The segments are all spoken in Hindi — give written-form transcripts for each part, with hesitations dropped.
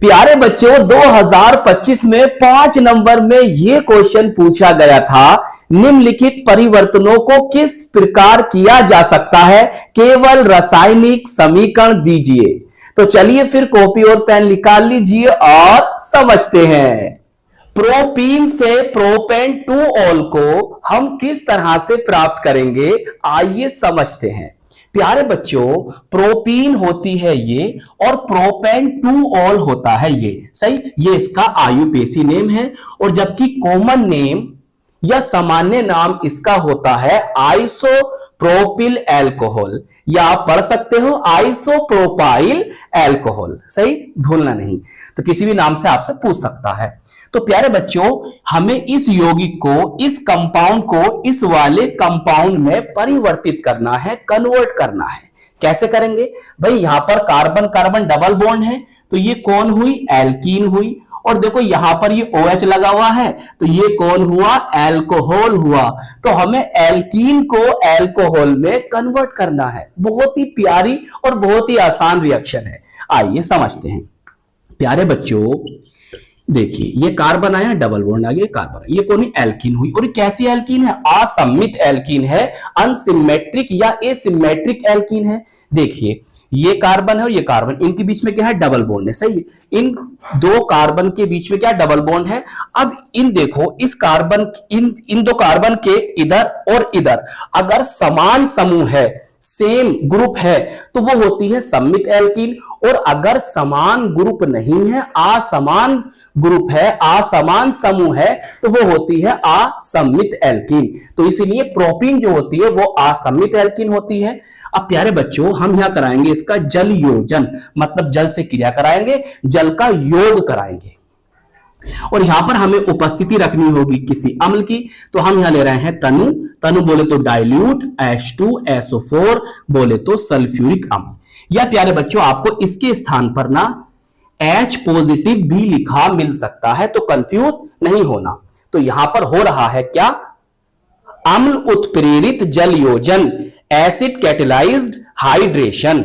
प्यारे बच्चों 2025 में 5 नंबर में यह क्वेश्चन पूछा गया था, निम्नलिखित परिवर्तनों को किस प्रकार किया जा सकता है, केवल रासायनिक समीकरण दीजिए। तो चलिए फिर कॉपी और पेन निकाल लीजिए और समझते हैं। प्रोपीन से प्रोपेन टू ऑल को हम किस तरह से प्राप्त करेंगे, आइए समझते हैं। प्यारे बच्चों, प्रोपीन होती है ये और प्रोपेन टू ऑल होता है ये, सही। ये इसका आयुपेसी नेम है और जबकि कॉमन नेम या सामान्य नाम इसका होता है आइसोप्रोपिल एल्कोहल, या आप पढ़ सकते हो आइसोप्रोपाइल एल्कोहल, सही, भूलना नहीं। तो किसी भी नाम से आपसे पूछ सकता है। तो प्यारे बच्चों, हमें इस यौगिक को, इस कंपाउंड को इस वाले कंपाउंड में परिवर्तित करना है, कन्वर्ट करना है। कैसे करेंगे भाई? यहां पर कार्बन कार्बन डबल बॉन्ड है, तो ये कौन हुई? एल्कीन हुई। और देखो यहां पर ये OH लगा हुआ है, तो ये कौन हुआ? एल्कोहल हुआ। तो हमें एल्कीन को एल्कोहल में कन्वर्ट करना है। बहुत ही प्यारी और बहुत ही आसान रिएक्शन है, आइए समझते हैं। प्यारे बच्चों देखिए, ये कार्बन आया, डबल बॉन्ड आ गया, कार्बन, ये कौन है? एल्कीन हुई। और कैसी एल्कीन है? असम्मित एल्कीन है, अनसिमेट्रिक या एसिमेट्रिक एल्कीन है। देखिए ये कार्बन है और ये कार्बन, इनके बीच में क्या है? डबल बॉन्ड है, सही है। इन दो कार्बन के बीच में क्या डबल बॉन्ड है। अब इन देखो, इस कार्बन, इन दो कार्बन के इधर और इधर अगर समान समूह है, सेम ग्रुप है, तो वो होती है सम्मित एल्कीन। और अगर समान ग्रुप नहीं है, असमान ग्रुप है, असमान समूह है, तो वो होती है असम्मित एल्कीन। तो इसलिए प्रोपीन जो होती है वो असम्मित एल्कीन होती है। अब प्यारे बच्चों, हम यहां कराएंगे इसका जल योजन, मतलब जल से क्रिया कराएंगे, जल का योग कराएंगे। और यहां पर हमें उपस्थिति रखनी होगी किसी अम्ल की, तो हम यहां ले रहे हैं तनु। तनु बोले तो डाइल्यूट, H2SO4 बोले तो सल्फ्यूरिक अम्ल। या प्यारे बच्चों, आपको इसके स्थान पर ना H पॉजिटिव भी लिखा मिल सकता है, तो कंफ्यूज नहीं होना। तो यहां पर हो रहा है क्या? अम्ल उत्प्रेरित जल योजन, एसिड कैटेलाइज्ड हाइड्रेशन,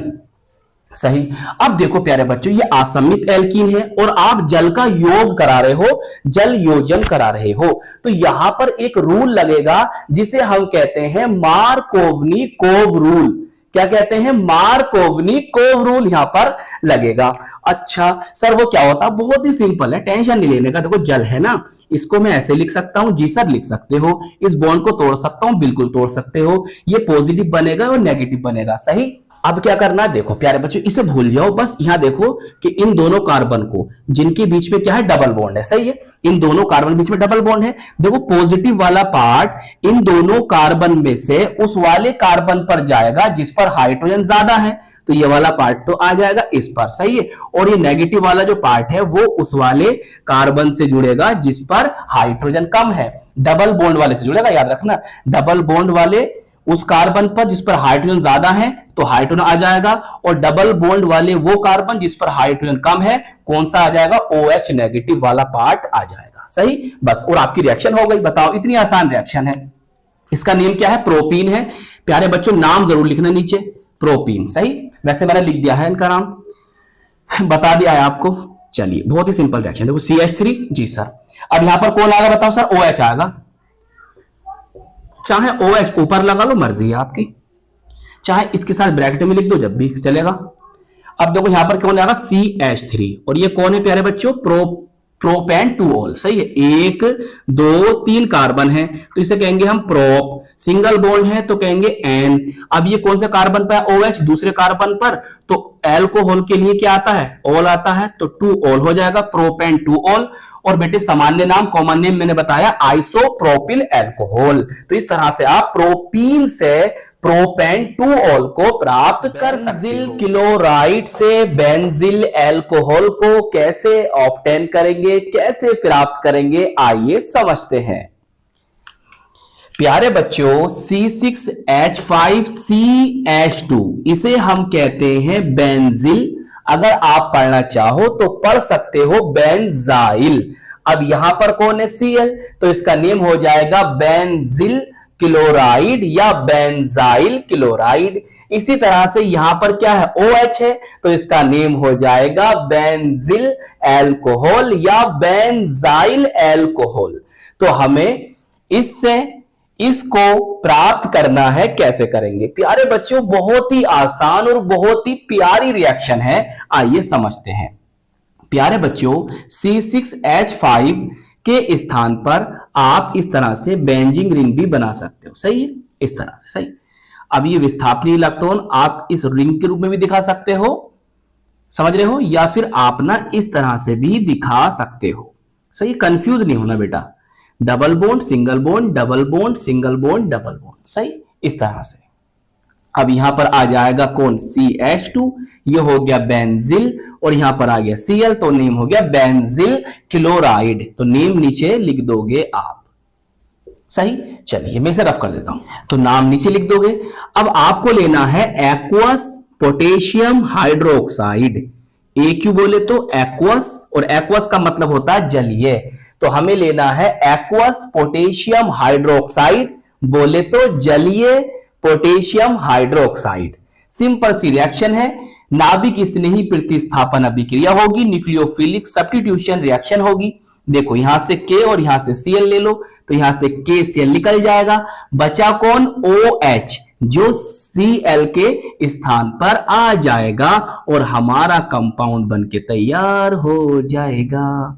सही। अब देखो प्यारे बच्चों, ये असम्मित एल्कीन है और आप जल का योग करा रहे हो, जल योजन करा रहे हो, तो यहां पर एक रूल लगेगा जिसे हम कहते हैं मार्कोवनी कोव रूल। क्या कहते हैं? मार्कोवनी कोव रूल यहां पर लगेगा। अच्छा सर, वो क्या होता है? बहुत ही सिंपल है, टेंशन नहीं लेने का। देखो जल है ना, इसको मैं ऐसे लिख सकता हूं, जी सर लिख सकते हो। इस बॉन्ड को तोड़ सकता हूं, बिल्कुल तोड़ सकते हो। ये पॉजिटिव बनेगा और नेगेटिव बनेगा, सही। अब क्या करना है? देखो प्यारे बच्चों, इसे भूल जाओ, बस यहां देखो कि इन दोनों कार्बन को, जिनके बीच में क्या है? डबल बॉन्ड है, सही है। इन दोनों कार्बन बीच में डबल बॉन्ड है। देखो पॉजिटिव वाला पार्ट इन दोनों कार्बन में से उस वाले कार्बन पर जाएगा जिस पर हाइड्रोजन ज्यादा है, तो ये वाला पार्ट तो आ जाएगा इस पर, सही है। और ये नेगेटिव वाला जो पार्ट है वो उस वाले कार्बन से जुड़ेगा जिस पर हाइड्रोजन कम है। डबल बॉन्ड वाले से जुड़ेगा, याद रखना। डबल बॉन्ड वाले उस कार्बन पर जिस पर हाइड्रोजन ज्यादा है, तो हाइड्रोजन आ जाएगा। और डबल बॉन्ड वाले वो कार्बन जिस पर हाइड्रोजन कम है, कौन सा आ जाएगा? OH नेगेटिव वाला पार्ट आ जाएगा, सही। बस, और आपकी रिएक्शन हो गई। बताओ, इतनी आसान रिएक्शन है। इसका नेम क्या है? प्रोपीन है। प्यारे बच्चों, नाम जरूर लिखना नीचे, प्रोपीन, सही। वैसे मैंने लिख दिया है इनका नाम, बता दिया है आपको। चलिए, बहुत ही सिंपल रिएक्शन। देखो CH3, जी सर। अब यहां पर कौन आएगा बताओ सर? OH आएगा। चाहे OH ऊपर लगा लो, मर्जी है आपकी, चाहे इसके साथ ब्रैकेट में लिख दो, जब भी चलेगा। अब देखो यहां पर कौन आएगा? CH3। और ये कौन है प्यारे बच्चों? प्रोपेन टू ऑल, सही है। 1 2 3 कार्बन है, तो इसे कहेंगे हम प्रोप। सिंगल बॉन्ड है तो कहेंगे N। अब ये कौन से कार्बन पर है? OH। दूसरे कार्बन पर तो एल्कोहल के लिए क्या आता है? ऑल आता है, तो टू ऑल हो जाएगा, प्रोपेन टू ऑल। और बेटे सामान्य नाम, कॉमन नेम मैंने बताया आइसोप्रोपिल एल्कोहल। तो इस तरह से आप प्रोपीन से प्रोपेन टू ऑल को प्राप्त कर सकते हो। क्लोराइड से बेंजिल एल्कोहल को कैसे ऑब्टेन करेंगे, कैसे प्राप्त करेंगे, आइए समझते हैं। प्यारे बच्चों, C6H5CH2 इसे हम कहते हैं बेंजिल। अगर आप पढ़ना चाहो तो पढ़ सकते हो बेंजाइल। अब यहां पर कौन है? Cl, तो इसका नेम हो जाएगा बेंजिल क्लोराइड या बेंजाइल क्लोराइड। इसी तरह से यहां पर क्या है, OH है, तो इसका नेम हो जाएगा बेंजिल एल्कोहल या बेंजाइल एल्कोहल। तो हमें इससे इसको प्राप्त करना है, कैसे करेंगे प्यारे बच्चों? बहुत ही आसान और बहुत ही प्यारी रिएक्शन है, आइए समझते हैं। प्यारे बच्चों, C6H5 के स्थान पर आप इस तरह से बेंजीन रिंग भी बना सकते हो, सही है, इस तरह से, सही। अब ये विस्थापनीय इलेक्ट्रॉन आप इस रिंग के रूप में भी दिखा सकते हो, समझ रहे हो, या फिर आप ना इस तरह से भी दिखा सकते हो, सही। कंफ्यूज नहीं होना बेटा, double bond single bond, double bond single bond, double bond, सही, इस तरह से। अब यहां पर आ जाएगा कौन, CH2, ये हो गया बेंजिल, और यहां पर आ गया Cl, तो नेम हो गया बेंजिल क्लोराइड। तो नेम नीचे लिख दोगे आप, सही। चलिए मैं इसे रफ कर देता हूं, तो नाम नीचे लिख दोगे। अब आपको लेना है एक्वस पोटेशियम हाइड्रोक्साइड। AQ बोले तो एक्वस, और एक्वस का मतलब होता है जलीय, तो हमें लेना है एक्वस पोटेशियम हाइड्रोक्साइड, बोले तो जलीय पोटेशियम हाइड्रोक्साइड। सिंपल सी रिएक्शन है, नाभिक स्नेही प्रतिस्थापन अभिक्रिया होगी, न्यूक्लियोफिलिक सब्स्टिट्यूशन रिएक्शन होगी। देखो यहां से K और यहां से Cl ले लो, तो यहां से KCl निकल जाएगा, बचा कौन, OH, जो Cl के स्थान पर आ जाएगा और हमारा कंपाउंड बनके तैयार हो जाएगा,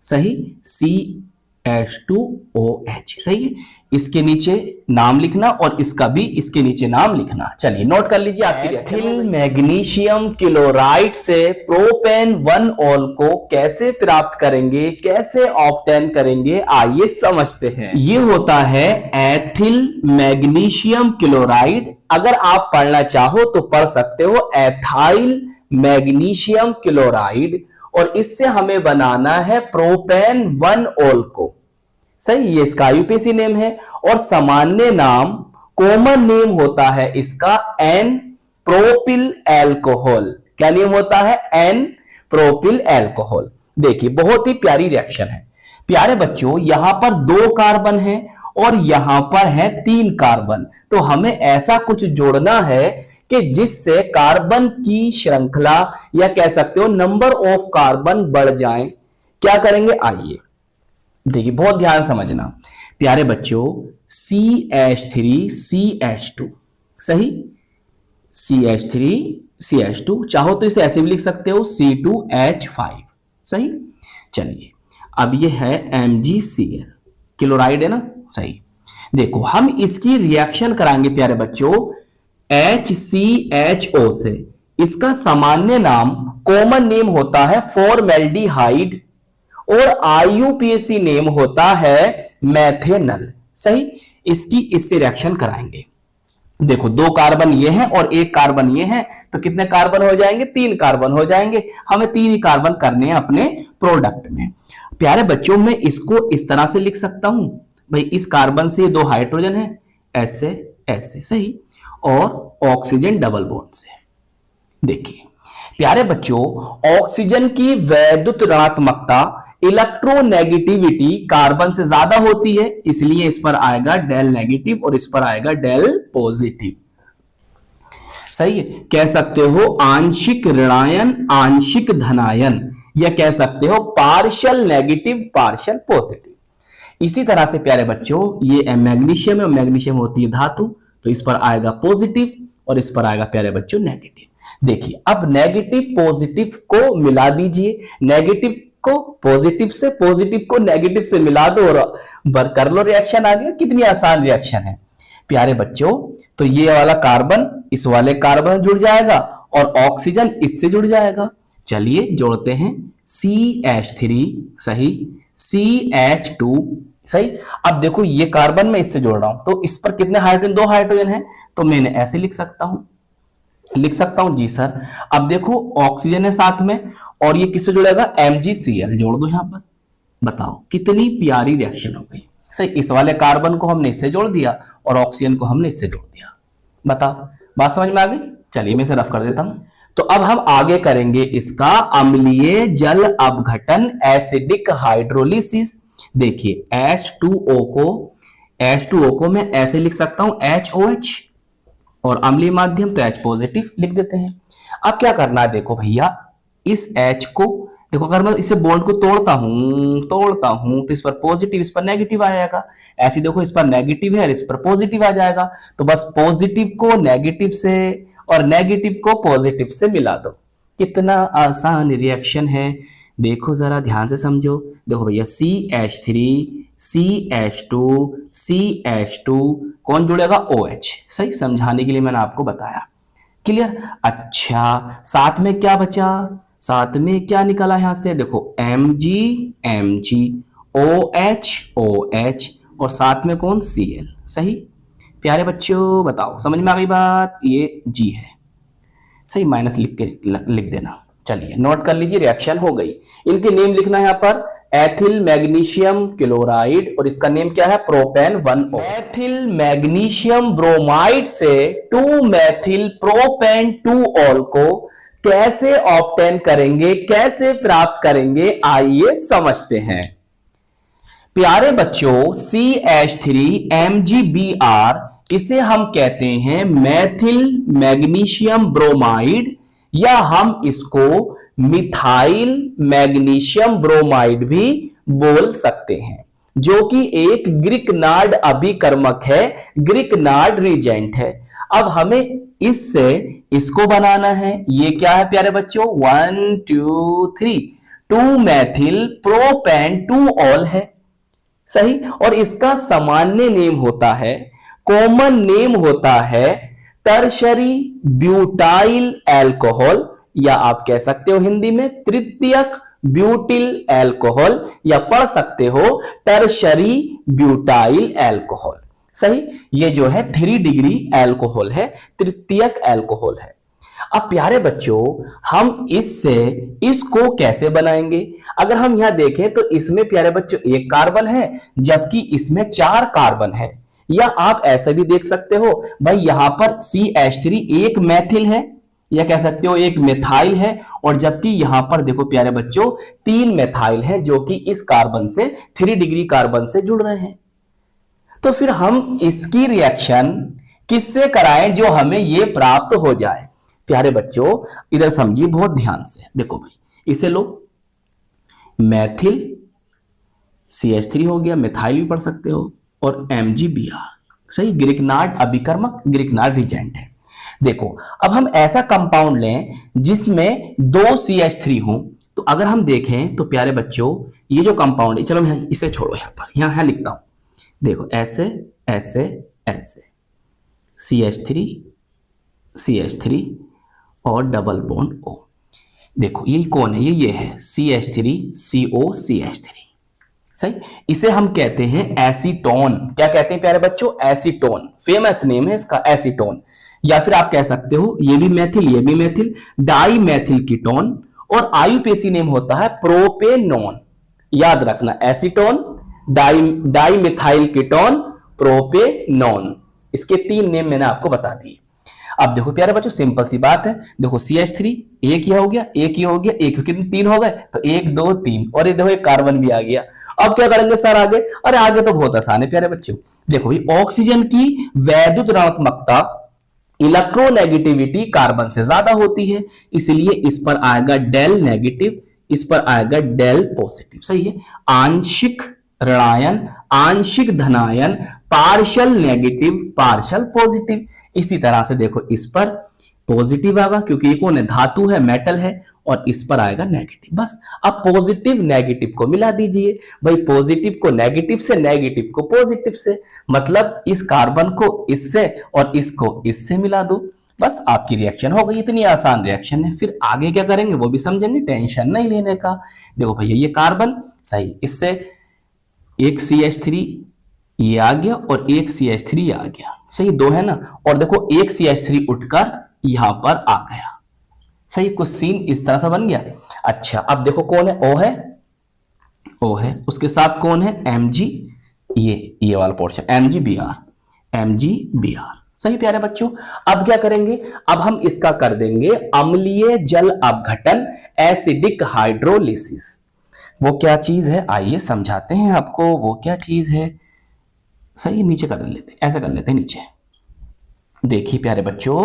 सही, CH2OH, सही है। इसके नीचे नाम लिखना और इसका भी इसके नीचे नाम लिखना। चलिए नोट कर लीजिए आपकी। एथिल मैग्नीशियम क्लोराइड से प्रोपेन 1-ऑल को कैसे प्राप्त करेंगे, कैसे ऑब्टेन करेंगे, आइए समझते हैं। ये होता है एथिल मैग्नीशियम क्लोराइड। अगर आप पढ़ना चाहो तो पढ़ सकते हो एथाइल मैग्नीशियम क्लोराइड, और इससे हमें बनाना है प्रोपेन 1-ऑल को, सही। ये इसका यूपीसी नेम है, और सामान्य नाम, कॉमन नेम होता है इसका N प्रोपिल एल्कोहल। क्या नेम होता है, N प्रोपिल एल्कोहल। देखिए बहुत ही प्यारी रिएक्शन है प्यारे बच्चों। यहां पर 2 कार्बन है और यहां पर है 3 कार्बन, तो हमें ऐसा कुछ जोड़ना है कि जिससे कार्बन की श्रृंखला, या कह सकते हो नंबर ऑफ कार्बन बढ़ जाए। क्या करेंगे, आइए देखिए, बहुत ध्यान समझना प्यारे बच्चों। CH3 CH2, सही, CH3 CH2, चाहो तो इसे ऐसे भी लिख सकते हो C2H5, सही। चलिए अब ये है MgCl, क्लोराइड है ना, सही। देखो हम इसकी रिएक्शन कराएंगे प्यारे बच्चों HCHO से। इसका सामान्य नाम, कॉमन नेम होता है फॉर्मेल्डिहाइड, और IUPAC नेम होता है मेथेनल, सही। इसकी इससे रिएक्शन कराएंगे। देखो 2 कार्बन ये हैं और 1 कार्बन ये है, तो कितने कार्बन हो जाएंगे, 3 कार्बन हो जाएंगे। हमें 3 ही कार्बन करने हैं अपने प्रोडक्ट में। प्यारे बच्चों मैं इसको इस तरह से लिख सकता हूं, भाई इस कार्बन से 2 हाइड्रोजन है, ऐसे ऐसे, सही, और ऑक्सीजन डबल बॉन्ड से। देखिए प्यारे बच्चों, ऑक्सीजन की वैद्युत ऋणात्मकता, इलेक्ट्रोनेगेटिविटी कार्बन से ज्यादा होती है, इसलिए इस पर आएगा डेल नेगेटिव और इस पर आएगा डेल पॉजिटिव, सही है। कह सकते हो आंशिक ऋणायन, आंशिक धनायन, या कह सकते हो पार्शियल नेगेटिव, पार्शियल पॉजिटिव। इसी तरह से प्यारे बच्चों ये मैग्नीशियम है, मैग्नीशियम होती है धातु, तो इस पर आएगा पॉजिटिव और इस पर आएगा प्यारे बच्चों नेगेटिव। देखिए अब नेगेटिव पॉजिटिव को मिला दीजिए, नेगेटिव को पॉजिटिव से, पॉजिटिव को नेगेटिव से मिला दो और कर लो रिएक्शन। आ गया, कितनी आसान रिएक्शन है प्यारे बच्चों। तो ये वाला कार्बन इस वाले कार्बन जुड़ जाएगा और ऑक्सीजन इससे जुड़ जाएगा। चलिए जोड़ते हैं, CH3, सही, CH2, सही। अब देखो ये कार्बन मैं इससे जोड़ रहा हूं, तो इस पर कितने हाइड्रोजन, 2 हाइड्रोजन है, तो मैंने ऐसे लिख सकता हूं जी सर। अब देखो ऑक्सीजन है साथ में, और ये किससे जुड़ेगा, MgCl, जोड़ दो यहां पर। बताओ कितनी प्यारी रिएक्शन हो गई, सही। इस वाले कार्बन को हमने इससे जोड़ दिया और ऑक्सीजन को हमने इससे जोड़ दिया। बताओ बात समझ में आ गई। चलिए मैं इसे रफ कर देता हूं। तो अब हम आगे करेंगे इसका अम्लीय जल अपघटन, एसिडिक हाइड्रोलिसिस। देखिए H2O को H2O को मैं ऐसे लिख सकता हूं HOH, और अम्लीय माध्यम तो H पॉजिटिव लिख देते हैं। अब क्या करना है, देखो भैया इस H को देखो, अगर मैं इसे बॉन्ड को तोड़ता हूं तो इस पर पॉजिटिव, इस पर नेगेटिव आ जाएगा। ऐसे देखो इस पर नेगेटिव है और इस पर पॉजिटिव आ जाएगा, तो बस पॉजिटिव को नेगेटिव से और नेगेटिव को पॉजिटिव से मिला दो। कितना आसान रिएक्शन है, देखो जरा ध्यान से समझो। देखो भैया CH3 CH2 CH2 कौन जुड़ेगा, OH। सही, समझाने के लिए मैंने आपको बताया। क्लियर। अच्छा, साथ में क्या बचा, साथ में क्या निकला यहां से, देखो Mg Mg, OH OH, और साथ में कौन, Cl। सही प्यारे बच्चों, बताओ समझ में आ गई बात, ये G है। सही, माइनस लिख देना। चलिए नोट कर लीजिए, रिएक्शन हो गई। इनके नेम लिखना है यहाँ पर, एथिल मैग्नीशियम क्लोराइड, और इसका नेम क्या है, propane 1O। Ethyl magnesium bromide से 2 मेथिल प्रोपेन 2ऑल को कैसे ऑब्टेन करेंगे, कैसे प्राप्त करेंगे, आइए समझते हैं। प्यारे बच्चों, CH3MgBr, इसे हम कहते हैं मेथिल मैग्नीशियम ब्रोमाइड, या हम इसको मिथाइल मैग्नीशियम ब्रोमाइड भी बोल सकते हैं, जो कि एक ग्रिकनार्ड अभिकर्मक है, ग्रिकनार्ड रिजेंट है। अब हमें इससे इसको बनाना है, ये क्या है प्यारे बच्चों, 1 2 3 2 मेथिल प्रोपेन 2ऑल है। सही, और इसका सामान्य नेम होता है, कॉमन नेम होता है टर्शरी ब्यूटाइल एल्कोहल, या आप कह सकते हो हिंदी में तृतीयक ब्यूटिल एल्कोहल, या पढ़ सकते हो टर्शरी ब्यूटाइल एल्कोहल। सही, ये जो है 3 डिग्री एल्कोहल है, तृतीयक एल्कोहल है। अब प्यारे बच्चों, हम इससे इसको कैसे बनाएंगे, अगर हम यहां देखें तो इसमें प्यारे बच्चों 1 कार्बन है, जबकि इसमें 4 कार्बन है। या आप ऐसे भी देख सकते हो भाई, यहां पर CH3 एक मेथिल है, या कह सकते हो एक मिथाइल है, और जबकि यहां पर देखो प्यारे बच्चों 3 मेथाइल है, जो कि इस कार्बन से 3 डिग्री कार्बन से जुड़ रहे हैं। तो फिर हम इसकी रिएक्शन किससे कराएं जो हमें यह प्राप्त हो जाए। प्यारे बच्चों इधर समझिए बहुत ध्यान से, देखो भाई इसे लो, मेथिल CH3 हो गया, मिथाइल भी पढ़ सकते हो, और MgBr। सही, ग्रिकनार्ड अभिकर्मक, ग्रिकनार्ड रिजेंट है। देखो अब हम ऐसा कंपाउंड लें जिसमें 2 CH3 हो, तो अगर हम देखें तो प्यारे बच्चों ये जो कंपाउंड है, चलो मैं इसे छोड़ो, यहां पर यहां लिखता हूं, देखो ऐसे ऐसे ऐसे CH3 CH3 और डबल बॉन्ड O। देखो ये कौन है, ये है CH3 CO CH3। सही, इसे हम कहते हैं एसीटोन। क्या कहते हैं प्यारे बच्चों, एसीटोन, फेमस नेम है इसका एसीटोन। या फिर आप कह सकते हो ये भी मेथिल, ये भी मेथिल, डाई मेथिल कीटोन, और आयुपेसी नेम होता है प्रोपेनोन। याद रखना, acetone, di methyl ketone, propanone, इसके 3 नेम मैंने आपको बता दिए। अब देखो प्यारे बच्चों सिंपल सी बात है, देखो CH3 एक ही हो गया, एक ही हो गया, एक कितने 3 हो गए, तो 1 2 3, और ये देखो एक कार्बन भी आ गया। अब क्या करेंगे सर आगे, अरे आगे तो बहुत आसान है प्यारे बच्चों। देखो भाई ऑक्सीजन की वैद्युत ऋणात्मकता, इलेक्ट्रोनेगेटिविटी कार्बन से ज्यादा होती है, इसलिए इस पर आएगा डेल नेगेटिव, इस पर आएगा डेल पॉजिटिव। सही है, आंशिक ऋणायन, आंशिक धनायन, पार्शियल नेगेटिव, पार्शियल पॉजिटिव। इसी तरह से देखो इस पर पॉजिटिव आएगा क्योंकि ये कौन है, धातु है, मेटल है, और इस पर आएगा नेगेटिव। बस अब पॉजिटिव नेगेटिव को मिला दीजिए भाई, पॉजिटिव को नेगेटिव से, नेगेटिव को पॉजिटिव से, मतलब इस कार्बन को इससे और इसको इससे मिला दो, बस आपकी रिएक्शन हो गई। इतनी आसान रिएक्शन है। फिर आगे क्या करेंगे वो भी समझेंगे, टेंशन नहीं लेने का। देखो भैया ये कार्बन, सही, इससे एक CH3 ये आ गया और एक CH3 आ गया, सही, 2 है ना, और देखो एक CH3 उठकर यहां पर आ गया। सही, कुछ सीन इस तरह से बन गया। अच्छा अब देखो कौन है, O है, O है, उसके साथ कौन है, Mg, ये वाला पोर्शन MgBr, MgBr। सही प्यारे बच्चों, अब क्या करेंगे, अब हम इसका कर देंगे अम्लीय जल अपघटन, एसिडिक हाइड्रोलिसिस। वो क्या चीज है आइए समझाते हैं आपको, वो क्या चीज है। सही, नीचे कर लेते हैं, ऐसा कर लेते हैं नीचे। देखिए प्यारे बच्चों,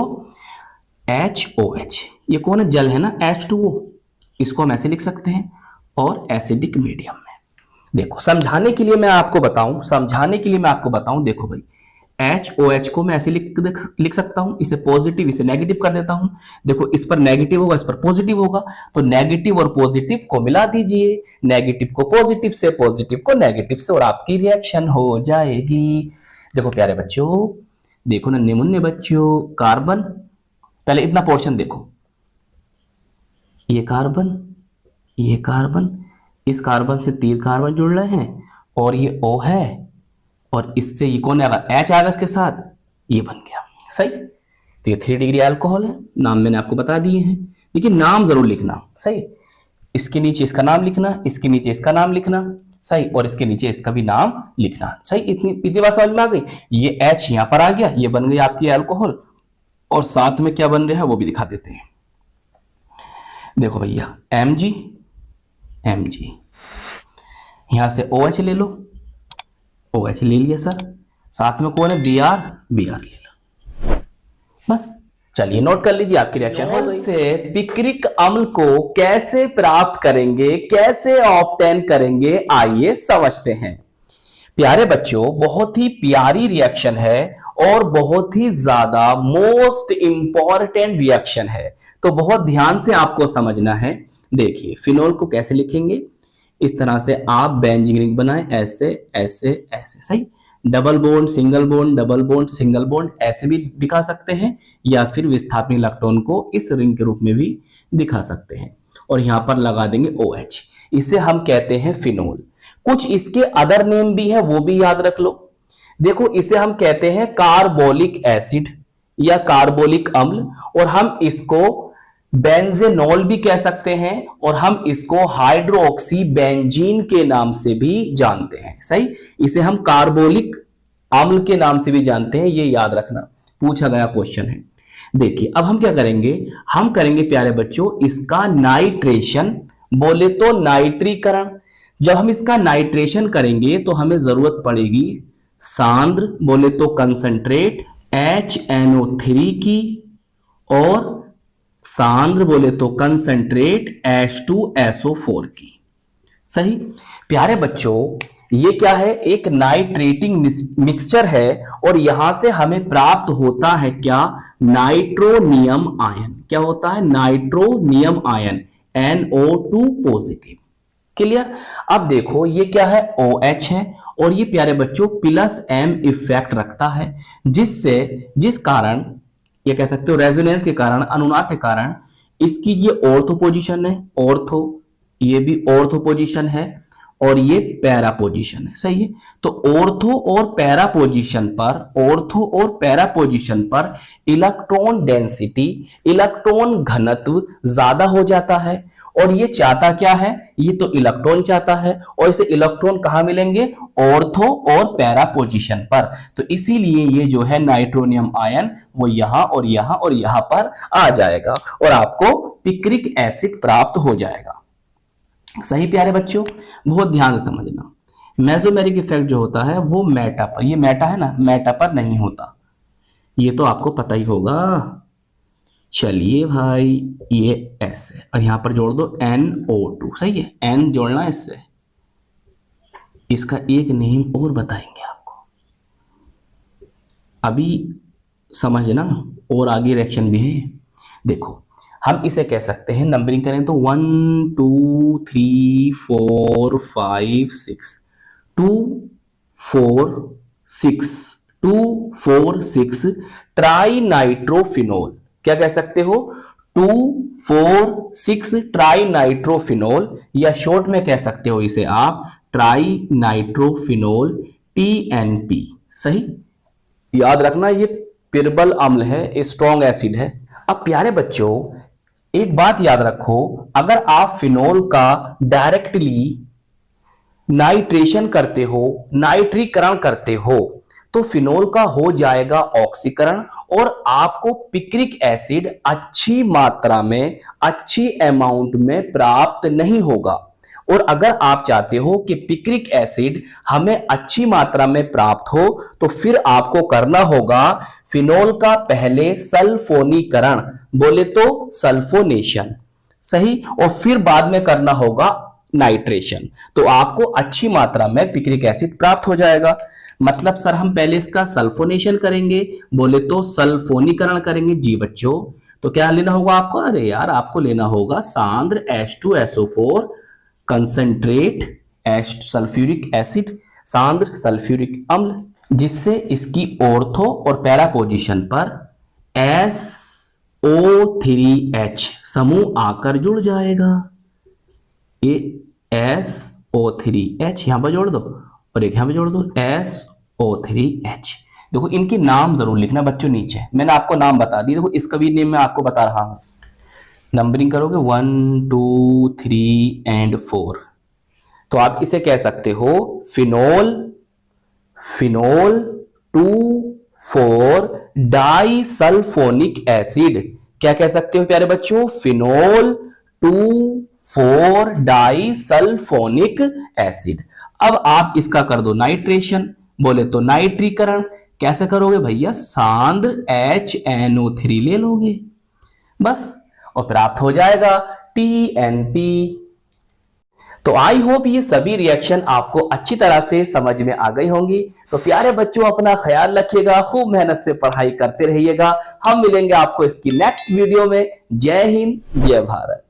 HOH ये कौन है? जल है ना, H2O, इसको हम ऐसे लिख सकते हैं, और एसिडिक मीडियम में। देखो समझाने के लिए मैं आपको बताऊं, देखो भाई HOH को मैं ऐसे लिख सकता हूं, इसे पॉजिटिव इसे नेगेटिव कर देता हूं। देखो इस पर नेगेटिव होगा, इस पर पॉजिटिव होगा, तो नेगेटिव और पॉजिटिव को मिला दीजिए, नेगेटिव को पॉजिटिव से, पॉजिटिव को नेगेटिव से, और आपकी रिएक्शन हो जाएगी। देखो प्यारे बच्चों, देखो ना निमुन्ने बच्चों, कार्बन, पहले इतना पोर्शन देखो, ये कार्बन, ये कार्बन, इस कार्बन से 3 कार्बन जुड़ रहे हैं, और ये O है, और इससे ये कौन आएगा? H आएगा इसके साथ, ये बन गया। सही, तो ये 3 डिग्री अल्कोहल है। नाम मैंने आपको बता दिए हैं, देखिए नाम जरूर लिखना। सही, इसके नीचे इसका नाम लिखना, इसके नीचे इसका नाम लिखना। सही, और इसके नीचे इसका भी नाम लिखना। सही, इतनी बात समझ में आ गई। ये H यहां पर आ गया, ये बन गई आपकी अल्कोहल, और साथ में क्या बन रहा है वो भी दिखा देते हैं। देखो भैया Mg, यहां से OH ले लो, OH ले लिया सर, साथ में कौन है? Br ले लो, बस। चलिए नोट कर लीजिए, आपकी रिएक्शन हो गई। से पिक्रिक अम्ल को कैसे प्राप्त करेंगे, कैसे ऑब्टेन करेंगे, आइए समझते हैं। प्यारे बच्चों, बहुत ही प्यारी रिएक्शन है और बहुत ही ज्यादा मोस्ट इंपॉर्टेंट रिएक्शन है, तो बहुत ध्यान से आपको समझना है। देखिए फिनोल को कैसे लिखेंगे, इस तरह से आप बेंजीन रिंग बनाएं, ऐसे ऐसे ऐसे। सही, double bond single bond, double bond single bond, ऐसे भी दिखा सकते हैं, या फिर विस्थापन इलेक्ट्रॉन को इस रिंग के रूप में भी दिखा सकते हैं, और यहां पर लगा देंगे OH, इसे हम कहते हैं फिनोल। कुछ इसके अदर नेम भी है, वो भी याद रख लो। देखो इसे हम कहते हैं कार्बोलिक एसिड या कार्बोलिक अम्ल, और हम इसको बेंजेनॉल भी कह सकते हैं, और हम इसको हाइड्रोक्सी बेंजीन के नाम से भी जानते हैं। सही, इसे हम कार्बोलिक अम्ल के नाम से भी जानते हैं, ये याद रखना, पूछा गया क्वेश्चन है। देखिए अब हम क्या करेंगे, हम करेंगे प्यारे बच्चों इसका नाइट्रेशन, बोले तो नाइट्रीकरण। जब हम इसका नाइट्रेशन करेंगे तो हमें जरूरत पड़ेगी सांद्र, बोले तो कंसंट्रेट HNO3 की, और सांद्र बोले तो कंसंट्रेट H2SO4 की। सही, प्यारे बच्चों ये क्या है? एक नाइट्रेटिंग मिक्सचर है, और यहां से हमें प्राप्त होता है क्या? Nitronium ion. क्या होता है? Nitronium ion, NO2 positive. Clear? अब देखो ये क्या है? OH है, और ये प्यारे बच्चों +M इफेक्ट रखता है, जिस कारण ये कह सकते हो रेजोनेंस के कारण, अनुनाद के कारण इसकी ये ऑर्थो पोजीशन है, ऑर्थो, ये भी ऑर्थो पोजीशन है, और ये पैरा पोजीशन है। सही है, तो ऑर्थो और पैरा पोजीशन पर इलेक्ट्रॉन डेंसिटी, इलेक्ट्रॉन घनत्व ज्यादा हो जाता है, और ये चाहता क्या है? ये तो इलेक्ट्रॉन चाहता है, और इसे इलेक्ट्रॉन कहां मिलेंगे? ऑर्थो और पैरा पोजीशन पर। तो इसीलिए ये जो है नाइट्रोनियम आयन वो यहां और यहां और यहां पर आ जाएगा, और आपको पिक्रिक एसिड प्राप्त हो जाएगा। सही प्यारे बच्चों, बहुत ध्यान से समझना। मेसोमेरिक इफेक्ट जो होता है वो मेटा पर, ये मेटा है ना, मेटा पर नहीं होता, ये तो आपको पता ही होगा। चलिए भाई ये S है, और यहां पर जोड़ दो NO2। सही है, N जोड़ना है इससे। इसका एक नेम और बताएंगे आपको, अभी समझना, और आगे रिएक्शन भी है। देखो हम इसे कह सकते हैं, नंबरिंग करें तो 1 2 3 4 5 6 2 4 6 ट्राई नाइट्रोफिनोल। क्या कह सकते हो? 2 4 6 ट्राई नाइट्रोफिनोल, या शॉर्ट में कह सकते हो इसे आप ट्राई नाइट्रोफिनोल, TNP। सही, याद रखना ये पिरबल अम्ल है, स्ट्रॉन्ग एसिड है। अब प्यारे बच्चों एक बात याद रखो, अगर आप फिनोल का डायरेक्टली नाइट्रेशन करते हो, नाइट्रीकरण करते हो, तो फिनोल का हो जाएगा ऑक्सीकरण, और आपको पिक्रिक एसिड अच्छी मात्रा में, अच्छी अमाउंट में प्राप्त नहीं होगा, और अगर आप चाहते हो कि पिक्रिक एसिड हमें अच्छी मात्रा में प्राप्त हो तो फिर आपको करना होगा फिनोल का पहले सल्फोनीकरण, बोले तो सल्फोनेशन, सही, और फिर बाद में करना होगा नाइट्रेशन, तो आपको अच्छी मात्रा में पिक्रिक एसिड प्राप्त हो जाएगा। मतलब सर हम पहले इसका सल्फोनेशन करेंगे, बोले तो सल्फोनीकरण करेंगे। जी बच्चों, तो क्या लेना होगा आपको? अरे यार आपको लेना होगा सांद्र H2SO4 कंसंट्रेट सल्फ्यूरिक एसिड, सांद्र सल्फ्यूरिक अम्ल, जिससे इसकी ऑर्थो और पैरा पोजीशन पर SO3H समूह आकर जुड़ जाएगा। ये SO3H यहां पर जोड़ दो और एक यहां पर जोड़ दो SO3H। देखो इनके नाम जरूर लिखना बच्चों नीचे, मैंने आपको नाम बता दी। देखो इसका भी नेम मैं आपको बता रहा हूं, नंबरिंग करोगे 1 2 3 एंड 4, तो आप इसे कह सकते हो फिनोल 2,4 डाइसल्फोनिक एसिड। क्या कह सकते हो प्यारे बच्चों? Phenol 2,4 disulphonic acid. अब आप इसका कर दो नाइट्रेशन, बोले तो नाइट्रीकरण। कैसे करोगे भैया? सांद्र HNO3 ले लोगे बस, और प्राप्त हो जाएगा TNP। तो आई होप ये सभी रिएक्शन आपको अच्छी तरह से समझ में आ गई होंगी। तो प्यारे बच्चों अपना ख्याल रखिएगा, खूब मेहनत से पढ़ाई करते रहिएगा। हम मिलेंगे आपको इसकी नेक्स्ट वीडियो में। जय हिंद, जय भारत।